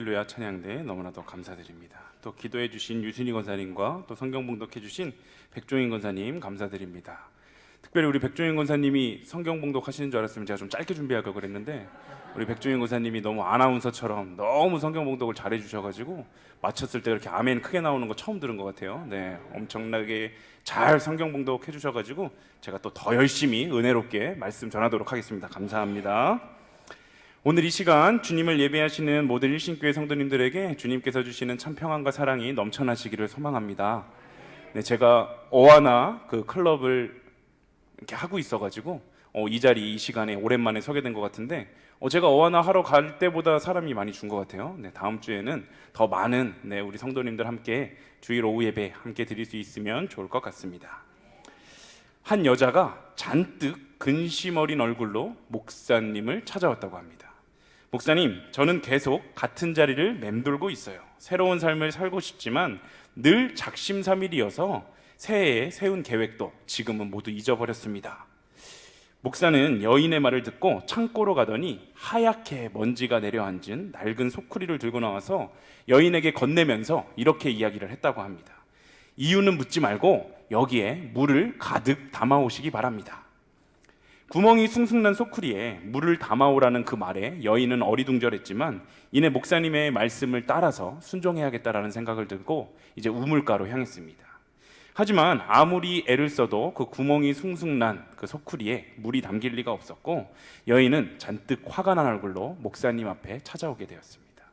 할렐루야 찬양대 너무나도 감사드립니다. 또 기도해 주신 유순희 권사님과 또 성경 봉독해 주신 백종인 권사님 감사드립니다. 특별히 우리 백종인 권사님이 성경 봉독하시는 줄 알았으면 제가 좀 짧게 준비할 걸 그랬는데 우리 백종인 권사님이 너무 아나운서처럼 너무 성경 봉독을 잘해 주셔가지고 마쳤을 때 그렇게 아멘 크게 나오는 거 처음 들은 것 같아요. 네, 엄청나게 잘 성경 봉독해 주셔가지고 제가 또 더 열심히 은혜롭게 말씀 전하도록 하겠습니다. 감사합니다. 오늘 이 시간 주님을 예배하시는 모든 일신교회 성도님들에게 주님께서 주시는 참 평안과 사랑이 넘쳐나시기를 소망합니다. 네, 제가 어하나 그 클럽을 이렇게 하고 있어가지고 이 자리 이 시간에 오랜만에 서게 된 것 같은데 제가 어하나 하러 갈 때보다 사람이 많이 준 것 같아요. 네, 다음 주에는 더 많은 우리 성도님들 함께 주일 오후 예배 함께 드릴 수 있으면 좋을 것 같습니다. 한 여자가 잔뜩 근심 어린 얼굴로 목사님을 찾아왔다고 합니다. 목사님, 저는 계속 같은 자리를 맴돌고 있어요. 새로운 삶을 살고 싶지만 늘 작심삼일이어서 새해에 세운 계획도 지금은 모두 잊어버렸습니다. 목사는 여인의 말을 듣고 창고로 가더니 하얗게 먼지가 내려앉은 낡은 소쿠리를 들고 나와서 여인에게 건네면서 이렇게 이야기를 했다고 합니다. 이유는 묻지 말고 여기에 물을 가득 담아오시기 바랍니다. 구멍이 숭숭난 소쿠리에 물을 담아오라는 그 말에 여인은 어리둥절했지만 이내 목사님의 말씀을 따라서 순종해야겠다라는 생각을 들고 이제 우물가로 향했습니다. 하지만 아무리 애를 써도 그 구멍이 숭숭난 그 소쿠리에 물이 담길 리가 없었고 여인은 잔뜩 화가 난 얼굴로 목사님 앞에 찾아오게 되었습니다.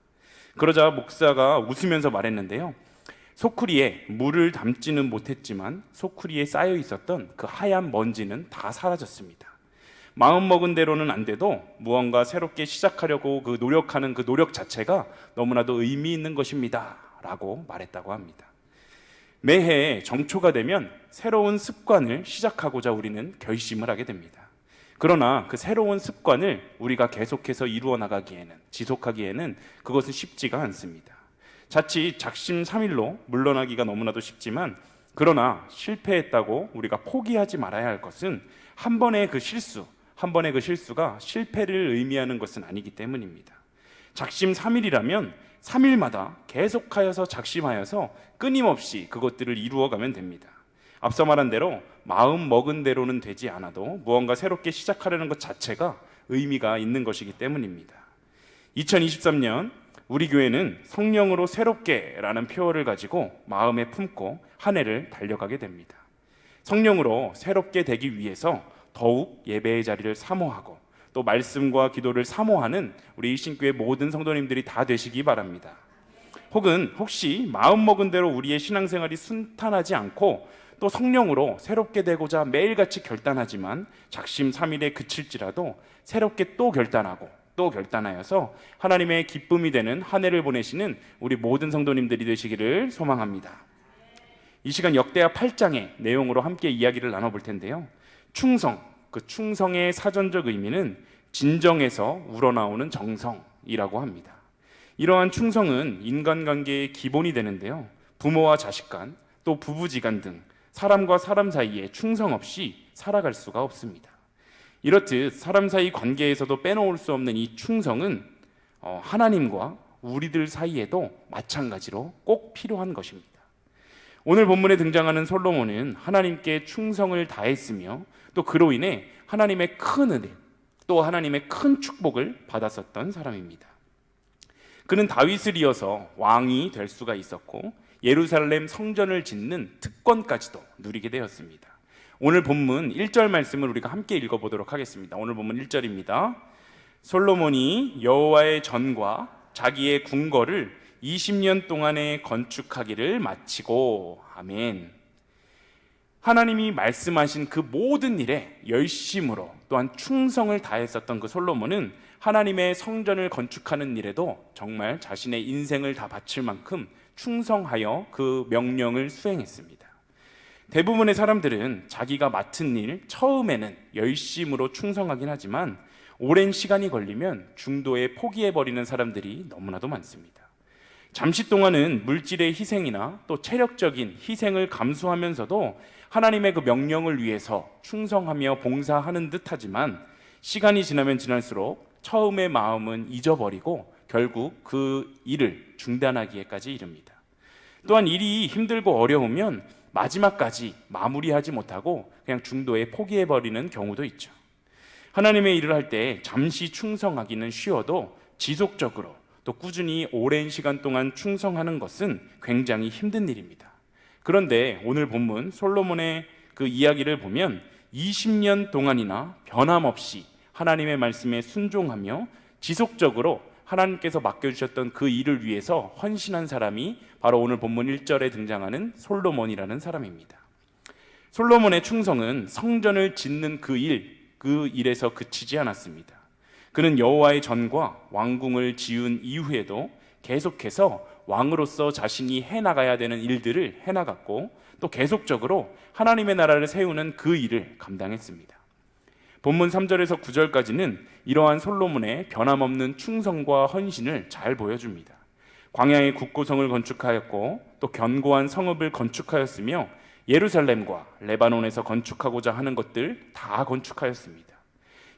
그러자 목사가 웃으면서 말했는데요. 소쿠리에 물을 담지는 못했지만 소쿠리에 쌓여 있었던 그 하얀 먼지는 다 사라졌습니다. 마음먹은 대로는 안 돼도 무언가 새롭게 시작하려고 노력하는 그 노력 자체가 너무나도 의미 있는 것입니다 라고 말했다고 합니다. 매해 정초가 되면 새로운 습관을 시작하고자 우리는 결심을 하게 됩니다. 그러나 그 새로운 습관을 우리가 계속해서 이루어 나가기에는, 지속하기에는 그것은 쉽지가 않습니다. 자칫 작심삼일로 물러나기가 너무나도 쉽지만 그러나 실패했다고 우리가 포기하지 말아야 할 것은 한 번의 그 실수가 실패를 의미하는 것은 아니기 때문입니다. 작심삼일이라면 3일마다 계속하여서 작심하여서 끊임없이 그것들을 이루어가면 됩니다. 앞서 말한 대로 마음 먹은 대로는 되지 않아도 무언가 새롭게 시작하려는 것 자체가 의미가 있는 것이기 때문입니다. 2023년 우리 교회는 성령으로 새롭게 라는 표어를 가지고 마음에 품고 한 해를 달려가게 됩니다. 성령으로 새롭게 되기 위해서 더욱 예배의 자리를 사모하고 또 말씀과 기도를 사모하는 우리 일신교회 모든 성도님들이 다 되시기 바랍니다. 혹시 마음먹은 대로 우리의 신앙생활이 순탄하지 않고 또 성령으로 새롭게 되고자 매일같이 결단하지만 작심삼일에 그칠지라도 새롭게 또 결단하여서 하나님의 기쁨이 되는 한 해를 보내시는 우리 모든 성도님들이 되시기를 소망합니다. 이 시간 역대하 8장의 내용으로 함께 이야기를 나눠볼 텐데요. 그 충성의 사전적 의미는 진정에서 우러나오는 정성이라고 합니다. 이러한 충성은 인간관계의 기본이 되는데요. 부모와 자식 간, 또 부부지간 등 사람과 사람 사이에 충성 없이 살아갈 수가 없습니다. 이렇듯 사람 사이 관계에서도 빼놓을 수 없는 이 충성은 하나님과 우리들 사이에도 마찬가지로 꼭 필요한 것입니다. 오늘 본문에 등장하는 솔로몬은 하나님께 충성을 다했으며 또 그로 인해 하나님의 큰 은혜, 또 하나님의 큰 축복을 받았었던 사람입니다. 그는 다윗을 이어서 왕이 될 수가 있었고 예루살렘 성전을 짓는 특권까지도 누리게 되었습니다. 오늘 본문 1절 말씀을 우리가 함께 읽어보도록 하겠습니다. 오늘 본문 1절입니다. 솔로몬이 여호와의 전과 자기의 궁궐을 20년 동안에 건축하기를 마치고. 아멘. 하나님이 말씀하신 그 모든 일에 열심으로 또한 충성을 다했었던 그 솔로몬은 하나님의 성전을 건축하는 일에도 정말 자신의 인생을 다 바칠 만큼 충성하여 그 명령을 수행했습니다. 대부분의 사람들은 자기가 맡은 일 처음에는 열심으로 충성하긴 하지만 오랜 시간이 걸리면 중도에 포기해버리는 사람들이 너무나도 많습니다. 잠시 동안은 물질의 희생이나 또 체력적인 희생을 감수하면서도 하나님의 그 명령을 위해서 충성하며 봉사하는 듯 하지만 시간이 지나면 지날수록 처음의 마음은 잊어버리고 결국 그 일을 중단하기에까지 이릅니다. 또한 일이 힘들고 어려우면 마지막까지 마무리하지 못하고 그냥 중도에 포기해버리는 경우도 있죠. 하나님의 일을 할 때 잠시 충성하기는 쉬워도 지속적으로 또 꾸준히 오랜 시간 동안 충성하는 것은 굉장히 힘든 일입니다. 그런데 오늘 본문 솔로몬의 그 이야기를 보면 20년 동안이나 변함없이 하나님의 말씀에 순종하며 지속적으로 하나님께서 맡겨주셨던 그 일을 위해서 헌신한 사람이 바로 오늘 본문 1절에 등장하는 솔로몬이라는 사람입니다. 솔로몬의 충성은 성전을 짓는 그 일에서 그치지 않았습니다. 그는 여호와의 전과 왕궁을 지은 이후에도 계속해서 왕으로서 자신이 해나가야 되는 일들을 해나갔고 또 계속적으로 하나님의 나라를 세우는 그 일을 감당했습니다. 본문 3절에서 9절까지는 이러한 솔로몬의 변함없는 충성과 헌신을 잘 보여줍니다. 광야의 국고성을 건축하였고 또 견고한 성읍을 건축하였으며 예루살렘과 레바논에서 건축하고자 하는 것들 다 건축하였습니다.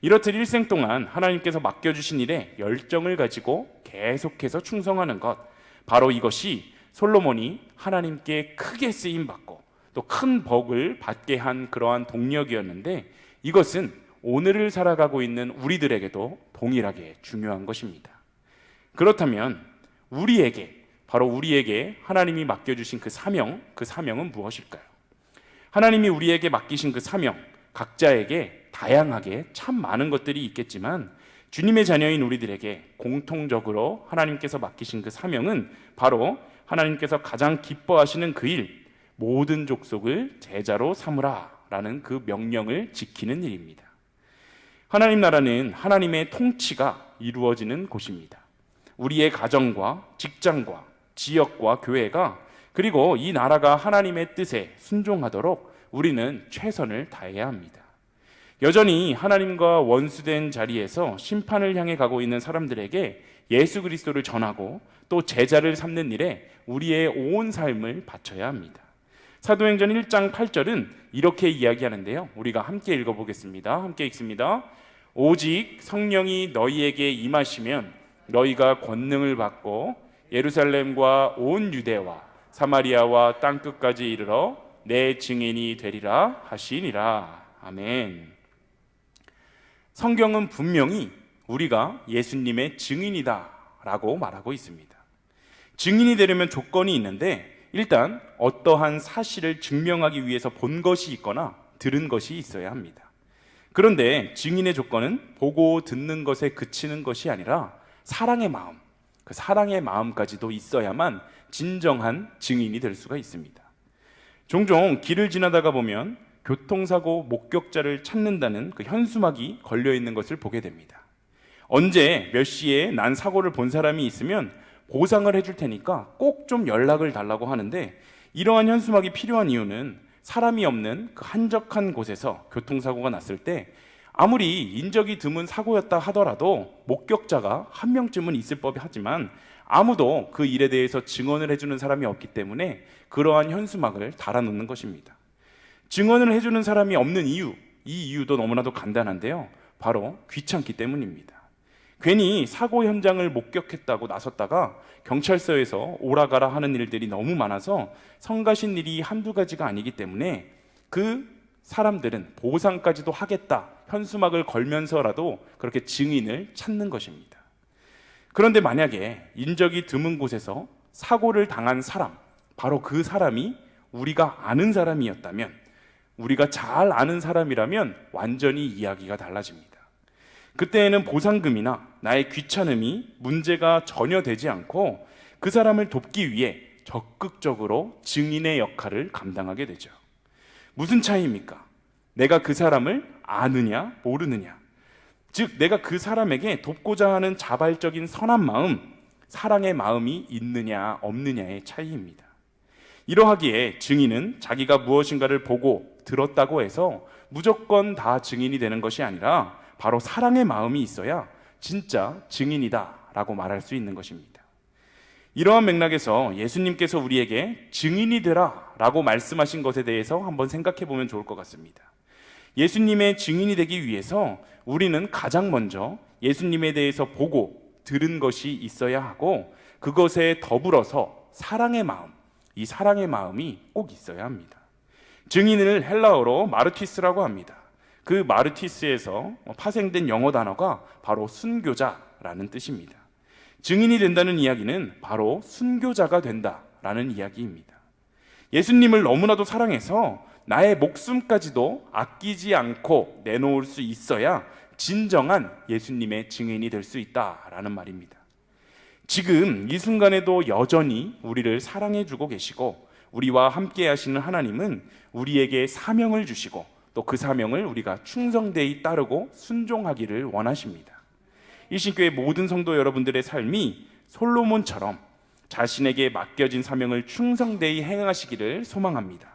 이렇듯 일생 동안 하나님께서 맡겨주신 일에 열정을 가지고 계속해서 충성하는 것, 바로 이것이 솔로몬이 하나님께 크게 쓰임받고 또 큰 복을 받게 한 그러한 동력이었는데, 이것은 오늘을 살아가고 있는 우리들에게도 동일하게 중요한 것입니다. 그렇다면 바로 우리에게 하나님이 맡겨주신 그 사명은 무엇일까요? 하나님이 우리에게 맡기신 그 사명, 각자에게 다양하게 참 많은 것들이 있겠지만 주님의 자녀인 우리들에게 공통적으로 하나님께서 맡기신 그 사명은 바로 하나님께서 가장 기뻐하시는 그 일, 모든 족속을 제자로 삼으라 라는 그 명령을 지키는 일입니다. 하나님 나라는 하나님의 통치가 이루어지는 곳입니다. 우리의 가정과 직장과 지역과 교회가, 그리고 이 나라가 하나님의 뜻에 순종하도록 우리는 최선을 다해야 합니다. 여전히 하나님과 원수된 자리에서 심판을 향해 가고 있는 사람들에게 예수 그리스도를 전하고 또 제자를 삼는 일에 우리의 온 삶을 바쳐야 합니다. 사도행전 1장 8절은 이렇게 이야기하는데요, 우리가 함께 읽어보겠습니다. 함께 읽습니다. 오직 성령이 너희에게 임하시면 너희가 권능을 받고 예루살렘과 온 유대와 사마리아와 땅끝까지 이르러 내 증인이 되리라 하시니라. 아멘. 성경은 분명히 우리가 예수님의 증인이다 라고 말하고 있습니다. 증인이 되려면 조건이 있는데, 일단 어떠한 사실을 증명하기 위해서 본 것이 있거나 들은 것이 있어야 합니다. 그런데 증인의 조건은 보고 듣는 것에 그치는 것이 아니라 사랑의 마음, 그 사랑의 마음까지도 있어야만 진정한 증인이 될 수가 있습니다. 종종 길을 지나다가 보면 교통사고 목격자를 찾는다는 그 현수막이 걸려있는 것을 보게 됩니다. 언제 몇 시에 난 사고를 본 사람이 있으면 보상을 해줄 테니까 꼭 좀 연락을 달라고 하는데, 이러한 현수막이 필요한 이유는 사람이 없는 그 한적한 곳에서 교통사고가 났을 때 아무리 인적이 드문 사고였다 하더라도 목격자가 한 명쯤은 있을 법이 하지만 아무도 그 일에 대해서 증언을 해주는 사람이 없기 때문에 그러한 현수막을 달아놓는 것입니다. 증언을 해주는 사람이 없는 이유, 이 이유도 너무나도 간단한데요, 바로 귀찮기 때문입니다. 괜히 사고 현장을 목격했다고 나섰다가 경찰서에서 오라가라 하는 일들이 너무 많아서 성가신 일이 한두 가지가 아니기 때문에 그 사람들은 보상까지도 하겠다, 현수막을 걸면서라도 그렇게 증인을 찾는 것입니다. 그런데 만약에 인적이 드문 곳에서 사고를 당한 사람, 바로 그 사람이 우리가 아는 사람이었다면, 우리가 잘 아는 사람이라면 완전히 이야기가 달라집니다. 그때에는 보상금이나 나의 귀찮음이 문제가 전혀 되지 않고 그 사람을 돕기 위해 적극적으로 증인의 역할을 감당하게 되죠. 무슨 차이입니까? 내가 그 사람을 아느냐 모르느냐, 즉 내가 그 사람에게 돕고자 하는 자발적인 선한 마음, 사랑의 마음이 있느냐 없느냐의 차이입니다. 이러하기에 증인은 자기가 무엇인가를 보고 들었다고 해서 무조건 다 증인이 되는 것이 아니라 바로 사랑의 마음이 있어야 진짜 증인이다 라고 말할 수 있는 것입니다. 이러한 맥락에서 예수님께서 우리에게 증인이 되라 라고 말씀하신 것에 대해서 한번 생각해 보면 좋을 것 같습니다. 예수님의 증인이 되기 위해서 우리는 가장 먼저 예수님에 대해서 보고 들은 것이 있어야 하고 그것에 더불어서 사랑의 마음, 이 사랑의 마음이 꼭 있어야 합니다. 증인을 헬라어로 마르티스라고 합니다. 그 마르티스에서 파생된 영어 단어가 바로 순교자라는 뜻입니다. 증인이 된다는 이야기는 바로 순교자가 된다라는 이야기입니다. 예수님을 너무나도 사랑해서 나의 목숨까지도 아끼지 않고 내놓을 수 있어야 진정한 예수님의 증인이 될 수 있다라는 말입니다. 지금 이 순간에도 여전히 우리를 사랑해주고 계시고 우리와 함께 하시는 하나님은 우리에게 사명을 주시고 또 그 사명을 우리가 충성되이 따르고 순종하기를 원하십니다. 일신교회 모든 성도 여러분들의 삶이 솔로몬처럼 자신에게 맡겨진 사명을 충성되이 행하시기를 소망합니다.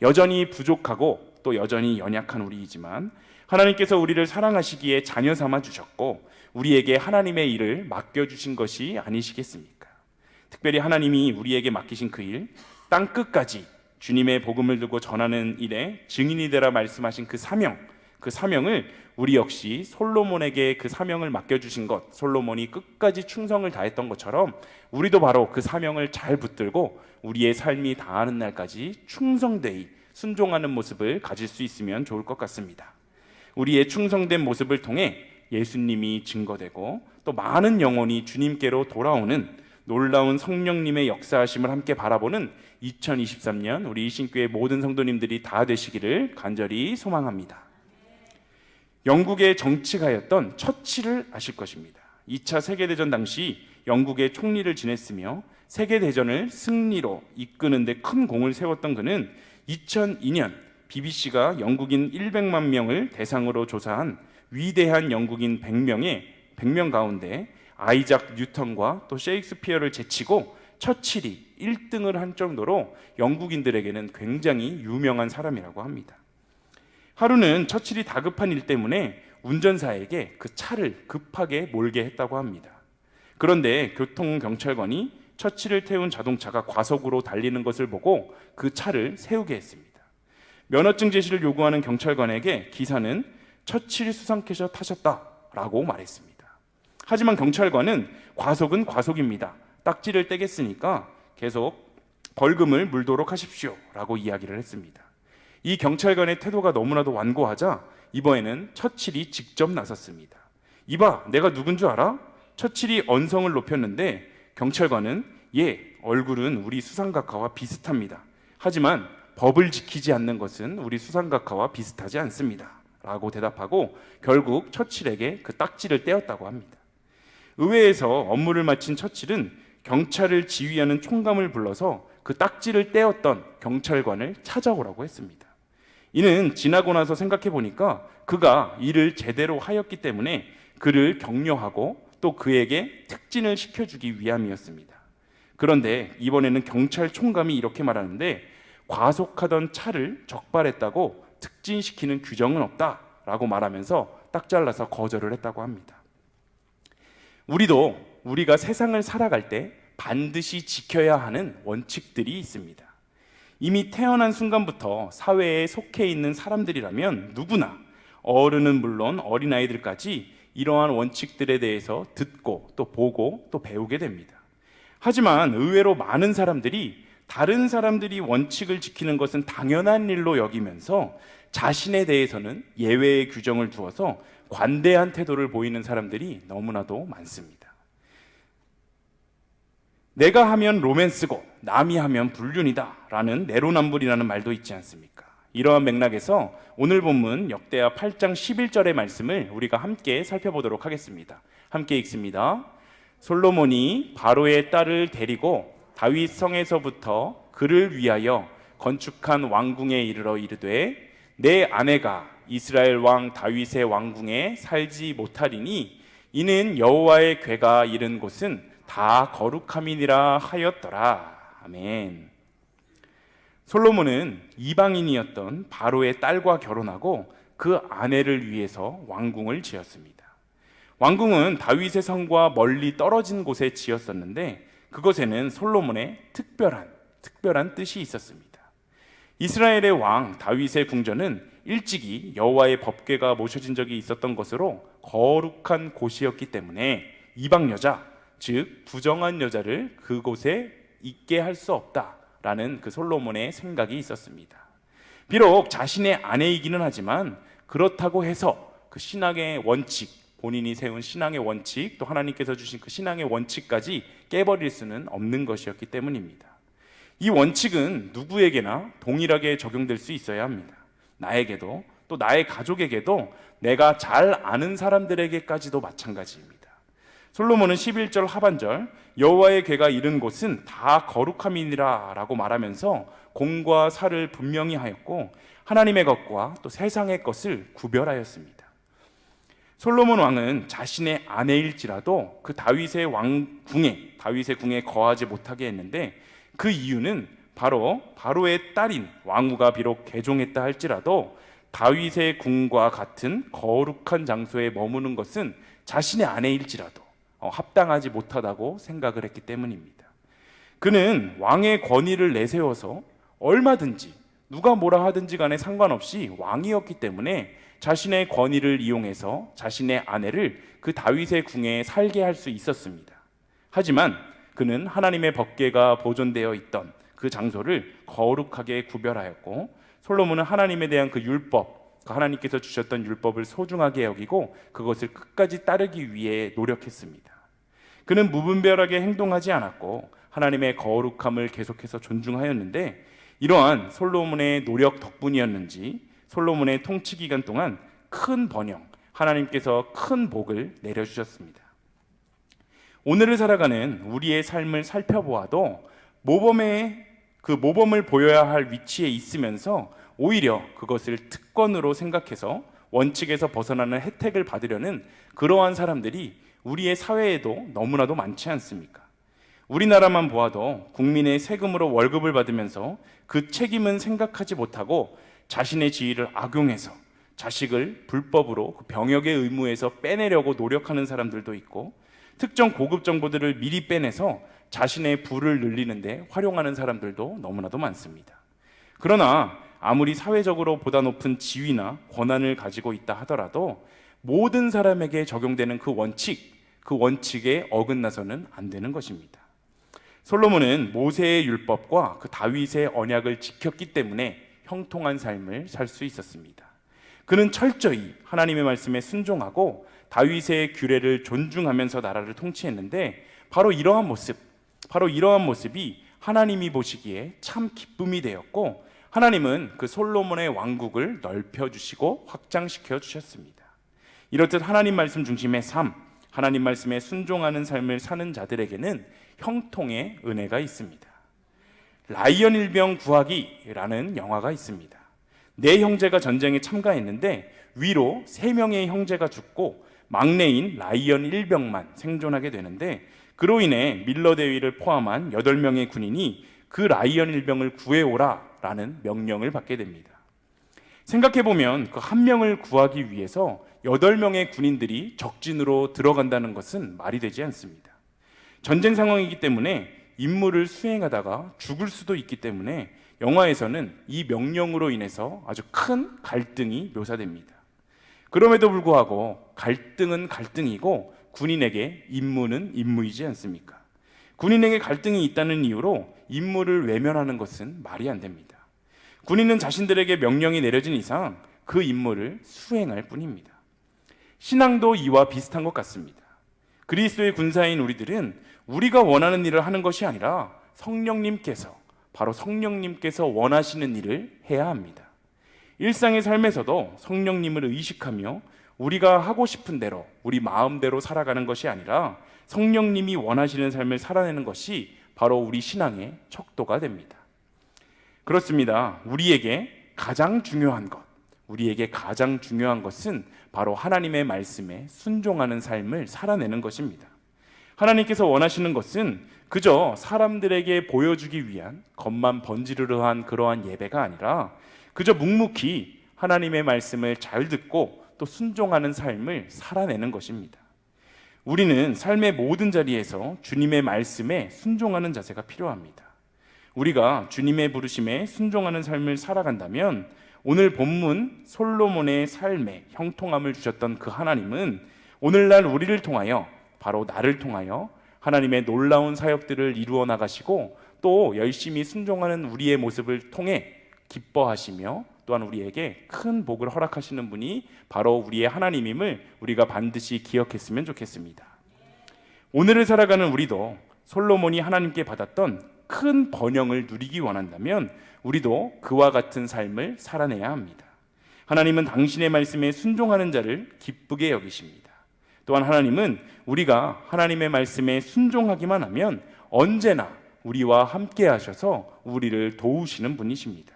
여전히 부족하고 또 여전히 연약한 우리이지만 하나님께서 우리를 사랑하시기에 자녀 삼아 주셨고 우리에게 하나님의 일을 맡겨주신 것이 아니시겠습니까? 특별히 하나님이 우리에게 맡기신 그 일, 땅끝까지 주님의 복음을 들고 전하는 일에 증인이 되라 말씀하신 그 사명을 우리 역시 솔로몬에게 그 사명을 맡겨주신 것, 솔로몬이 끝까지 충성을 다했던 것처럼 우리도 바로 그 사명을 잘 붙들고 우리의 삶이 다하는 날까지 충성되이 순종하는 모습을 가질 수 있으면 좋을 것 같습니다. 우리의 충성된 모습을 통해 예수님이 증거되고 또 많은 영혼이 주님께로 돌아오는 놀라운 성령님의 역사하심을 함께 바라보는 2023년 우리 일신교회 모든 성도님들이 다 되시기를 간절히 소망합니다. 영국의 정치가였던 처칠을 아실 것입니다. 2차 세계대전 당시 영국의 총리를 지냈으며 세계대전을 승리로 이끄는 데 큰 공을 세웠던 그는 2002년 BBC가 영국인 100만 명을 대상으로 조사한 위대한 영국인 100명 가운데 아이작 뉴턴과 또 셰익스피어를 제치고 처칠이 1등을 한 정도로 영국인들에게는 굉장히 유명한 사람이라고 합니다. 하루는 처칠이 다급한 일 때문에 운전사에게 그 차를 급하게 몰게 했다고 합니다. 그런데 교통경찰관이 처칠을 태운 자동차가 과속으로 달리는 것을 보고 그 차를 세우게 했습니다. 면허증 제시를 요구하는 경찰관에게 기사는 처칠 수상캐셔 타셨다라고 말했습니다. 하지만 경찰관은 과속은 과속입니다. 딱지를 떼겠으니까 계속 벌금을 물도록 하십시오 라고 이야기를 했습니다. 이 경찰관의 태도가 너무나도 완고하자 이번에는 처칠이 직접 나섰습니다. 이봐, 내가 누군 줄 알아? 처칠이 언성을 높였는데 경찰관은 얼굴은 우리 수상각하와 비슷합니다. 하지만 법을 지키지 않는 것은 우리 수상각하와 비슷하지 않습니다 라고 대답하고 결국 처칠에게 그 딱지를 떼었다고 합니다. 의회에서 업무를 마친 처칠은 경찰을 지휘하는 총감을 불러서 그 딱지를 떼었던 경찰관을 찾아오라고 했습니다. 이는 지나고 나서 생각해 보니까 그가 일을 제대로 하였기 때문에 그를 격려하고 또 그에게 특진을 시켜주기 위함이었습니다. 그런데 이번에는 경찰 총감이 이렇게 말하는데 과속하던 차를 적발했다고 특진시키는 규정은 없다라고 말하면서 딱 잘라서 거절을 했다고 합니다. 우리가 세상을 살아갈 때 반드시 지켜야 하는 원칙들이 있습니다. 이미 태어난 순간부터 사회에 속해 있는 사람들이라면 누구나 어른은 물론 어린아이들까지 이러한 원칙들에 대해서 듣고 또 보고 또 배우게 됩니다. 하지만 의외로 많은 사람들이 다른 사람들이 원칙을 지키는 것은 당연한 일로 여기면서 자신에 대해서는 예외의 규정을 두어서 관대한 태도를 보이는 사람들이 너무나도 많습니다. 내가 하면 로맨스고 남이 하면 불륜이다 라는 내로남불이라는 말도 있지 않습니까? 이러한 맥락에서 오늘 본문 역대하 8장 11절의 말씀을 우리가 함께 살펴보도록 하겠습니다. 함께 읽습니다. 솔로몬이 바로의 딸을 데리고 다윗 성에서부터 그를 위하여 건축한 왕궁에 이르러 이르되 내 아내가 이스라엘 왕 다윗의 왕궁에 살지 못하리니 이는 여호와의 궤가 이른 곳은 다 거룩함이니라 하였더라. 아멘. 솔로몬은 이방인이었던 바로의 딸과 결혼하고 그 아내를 위해서 왕궁을 지었습니다. 왕궁은 다윗의 성과 멀리 떨어진 곳에 지었었는데 그것에는 솔로몬의 특별한 뜻이 있었습니다. 이스라엘의 왕 다윗의 궁전은 일찍이 여호와의 법궤가 모셔진 적이 있었던 것으로 거룩한 곳이었기 때문에 이방 여자, 즉 부정한 여자를 그곳에 있게 할 수 없다라는 그 솔로몬의 생각이 있었습니다. 비록 자신의 아내이기는 하지만 그렇다고 해서 그 신앙의 원칙, 본인이 세운 신앙의 원칙, 또 하나님께서 주신 그 신앙의 원칙까지 깨버릴 수는 없는 것이었기 때문입니다. 이 원칙은 누구에게나 동일하게 적용될 수 있어야 합니다. 나에게도, 또 나의 가족에게도, 내가 잘 아는 사람들에게까지도 마찬가지입니다. 솔로몬은 11절 하반절 여호와의 궤가 이른 곳은 다 거룩함이니라 라고 말하면서 공과 사를 분명히 하였고 하나님의 것과 또 세상의 것을 구별하였습니다. 솔로몬 왕은 자신의 아내일지라도 그 다윗의 궁에 거하지 못하게 했는데, 그 이유는 바로 바로의 딸인 왕후가 비록 개종했다 할지라도 다윗의 궁과 같은 거룩한 장소에 머무는 것은 자신의 아내일지라도 합당하지 못하다고 생각을 했기 때문입니다. 그는 왕의 권위를 내세워서 얼마든지 누가 뭐라 하든지 간에 상관없이 왕이었기 때문에 자신의 권위를 이용해서 자신의 아내를 그 다윗의 궁에 살게 할 수 있었습니다. 하지만 그는 하나님의 법궤가 보존되어 있던 그 장소를 거룩하게 구별하였고, 솔로몬은 하나님에 대한 그 율법, 하나님께서 주셨던 율법을 소중하게 여기고 그것을 끝까지 따르기 위해 노력했습니다. 그는 무분별하게 행동하지 않았고 하나님의 거룩함을 계속해서 존중하였는데, 이러한 솔로몬의 노력 덕분이었는지 솔로몬의 통치 기간 동안 큰 번영, 하나님께서 큰 복을 내려주셨습니다. 오늘을 살아가는 우리의 삶을 살펴보아도 모범을 보여야 할 위치에 있으면서 오히려 그것을 특권으로 생각해서 원칙에서 벗어나는 혜택을 받으려는 그러한 사람들이 우리의 사회에도 너무나도 많지 않습니까? 우리나라만 보아도 국민의 세금으로 월급을 받으면서 그 책임은 생각하지 못하고 자신의 지위를 악용해서 자식을 불법으로 그 병역의 의무에서 빼내려고 노력하는 사람들도 있고, 특정 고급 정보들을 미리 빼내서 자신의 부를 늘리는데 활용하는 사람들도 너무나도 많습니다. 그러나 아무리 사회적으로 보다 높은 지위나 권한을 가지고 있다 하더라도 모든 사람에게 적용되는 그 원칙에 어긋나서는 안 되는 것입니다. 솔로몬은 모세의 율법과 그 다윗의 언약을 지켰기 때문에 형통한 삶을 살 수 있었습니다. 그는 철저히 하나님의 말씀에 순종하고 다윗의 규례를 존중하면서 나라를 통치했는데, 바로 이러한 모습이 하나님이 보시기에 참 기쁨이 되었고, 하나님은 그 솔로몬의 왕국을 넓혀주시고 확장시켜 주셨습니다. 이렇듯 하나님 말씀 중심의 삶, 하나님 말씀에 순종하는 삶을 사는 자들에게는 형통의 은혜가 있습니다. 라이언 일병 구하기라는 영화가 있습니다. 네 형제가 전쟁에 참가했는데 위로 3명의 형제가 죽고 막내인 라이언 일병만 생존하게 되는데, 그로 인해 밀러 대위를 포함한 8명의 군인이 그 라이언 일병을 구해오라 라는 명령을 받게 됩니다. 생각해보면 그 한 명을 구하기 위해서 8명의 군인들이 적진으로 들어간다는 것은 말이 되지 않습니다. 전쟁 상황이기 때문에 임무를 수행하다가 죽을 수도 있기 때문에 영화에서는 이 명령으로 인해서 아주 큰 갈등이 묘사됩니다. 그럼에도 불구하고 갈등은 갈등이고 군인에게 임무는 임무이지 않습니까? 군인에게 갈등이 있다는 이유로 임무를 외면하는 것은 말이 안 됩니다. 군인은 자신들에게 명령이 내려진 이상 그 임무를 수행할 뿐입니다. 신앙도 이와 비슷한 것 같습니다. 그리스도의 군사인 우리들은 우리가 원하는 일을 하는 것이 아니라 바로 성령님께서 원하시는 일을 해야 합니다. 일상의 삶에서도 성령님을 의식하며 우리가 하고 싶은 대로 우리 마음대로 살아가는 것이 아니라 성령님이 원하시는 삶을 살아내는 것이 바로 우리 신앙의 척도가 됩니다. 그렇습니다. 우리에게 가장 중요한 것은 바로 하나님의 말씀에 순종하는 삶을 살아내는 것입니다. 하나님께서 원하시는 것은 그저 사람들에게 보여주기 위한 겉만 번지르르 한 그러한 예배가 아니라 그저 묵묵히 하나님의 말씀을 잘 듣고 또 순종하는 삶을 살아내는 것입니다. 우리는 삶의 모든 자리에서 주님의 말씀에 순종하는 자세가 필요합니다. 우리가 주님의 부르심에 순종하는 삶을 살아간다면 오늘 본문 솔로몬의 삶에 형통함을 주셨던 그 하나님은 오늘날 우리를 통하여 바로 나를 통하여 하나님의 놀라운 사역들을 이루어 나가시고 또 열심히 순종하는 우리의 모습을 통해 기뻐하시며 또한 우리에게 큰 복을 허락하시는 분이 바로 우리의 하나님임을 우리가 반드시 기억했으면 좋겠습니다. 오늘을 살아가는 우리도 솔로몬이 하나님께 받았던 큰 번영을 누리기 원한다면 우리도 그와 같은 삶을 살아내야 합니다. 하나님은 당신의 말씀에 순종하는 자를 기쁘게 여기십니다. 또한 하나님은 우리가 하나님의 말씀에 순종하기만 하면 언제나 우리와 함께 하셔서 우리를 도우시는 분이십니다.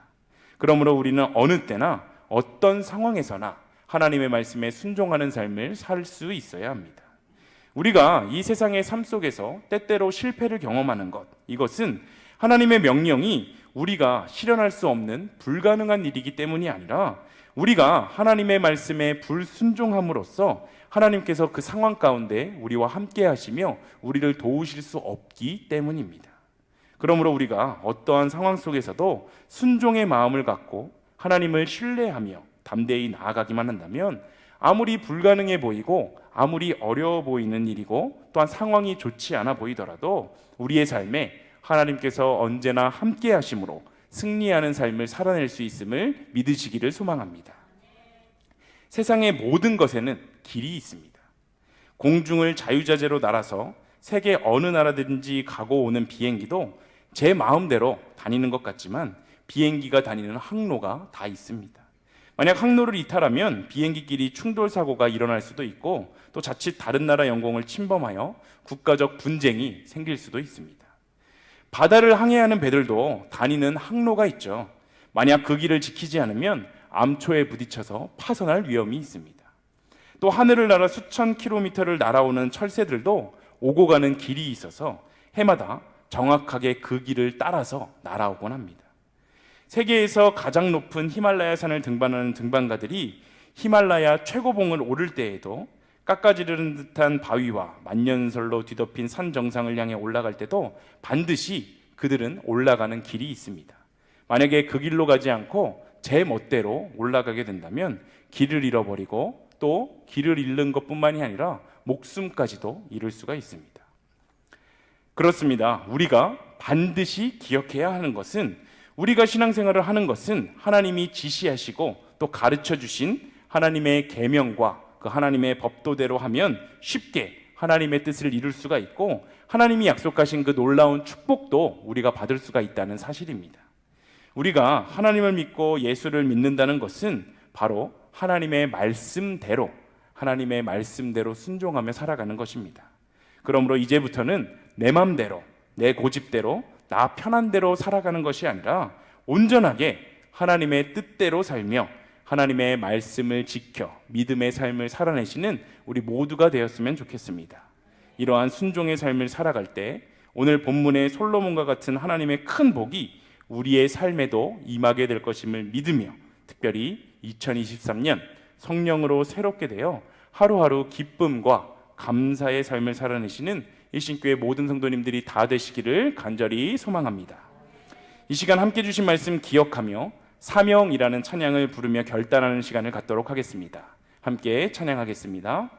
그러므로 우리는 어느 때나 어떤 상황에서나 하나님의 말씀에 순종하는 삶을 살 수 있어야 합니다. 우리가 이 세상의 삶 속에서 때때로 실패를 경험하는 것, 이것은 하나님의 명령이 우리가 실현할 수 없는 불가능한 일이기 때문이 아니라 우리가 하나님의 말씀에 불순종함으로써 하나님께서 그 상황 가운데 우리와 함께 하시며 우리를 도우실 수 없기 때문입니다. 그러므로 우리가 어떠한 상황 속에서도 순종의 마음을 갖고 하나님을 신뢰하며 담대히 나아가기만 한다면 아무리 불가능해 보이고 아무리 어려워 보이는 일이고 또한 상황이 좋지 않아 보이더라도 우리의 삶에 하나님께서 언제나 함께 하심으로 승리하는 삶을 살아낼 수 있음을 믿으시기를 소망합니다. 세상의 모든 것에는 길이 있습니다. 공중을 자유자재로 날아서 세계 어느 나라든지 가고 오는 비행기도 제 마음대로 다니는 것 같지만 비행기가 다니는 항로가 다 있습니다. 만약 항로를 이탈하면 비행기끼리 충돌 사고가 일어날 수도 있고 또 자칫 다른 나라 영공을 침범하여 국가적 분쟁이 생길 수도 있습니다. 바다를 항해하는 배들도 다니는 항로가 있죠. 만약 그 길을 지키지 않으면 암초에 부딪혀서 파손할 위험이 있습니다. 또 하늘을 날아 수천 킬로미터를 날아오는 철새들도 오고 가는 길이 있어서 해마다 정확하게 그 길을 따라서 날아오곤 합니다. 세계에서 가장 높은 히말라야 산을 등반하는 등반가들이 히말라야 최고봉을 오를 때에도 깎아지르는 듯한 바위와 만년설로 뒤덮인 산 정상을 향해 올라갈 때도 반드시 그들은 올라가는 길이 있습니다. 만약에 그 길로 가지 않고 제 멋대로 올라가게 된다면 길을 잃어버리고 또 길을 잃는 것뿐만이 아니라 목숨까지도 잃을 수가 있습니다. 그렇습니다. 우리가 반드시 기억해야 하는 것은 우리가 신앙생활을 하는 것은 하나님이 지시하시고 또 가르쳐 주신 하나님의 계명과 그 하나님의 법도대로 하면 쉽게 하나님의 뜻을 이룰 수가 있고 하나님이 약속하신 그 놀라운 축복도 우리가 받을 수가 있다는 사실입니다. 우리가 하나님을 믿고 예수를 믿는다는 것은 바로 하나님의 말씀대로 순종하며 살아가는 것입니다. 그러므로 이제부터는 내 맘대로 내 고집대로 나 편한 대로 살아가는 것이 아니라 온전하게 하나님의 뜻대로 살며 하나님의 말씀을 지켜 믿음의 삶을 살아내시는 우리 모두가 되었으면 좋겠습니다. 이러한 순종의 삶을 살아갈 때 오늘 본문의 솔로몬과 같은 하나님의 큰 복이 우리의 삶에도 임하게 될 것임을 믿으며 특별히 2023년 성령으로 새롭게 되어 하루하루 기쁨과 감사의 삶을 살아내시는 일신교회 모든 성도님들이 다 되시기를 간절히 소망합니다. 이 시간 함께 주신 말씀 기억하며 사명이라는 찬양을 부르며 결단하는 시간을 갖도록 하겠습니다. 함께 찬양하겠습니다.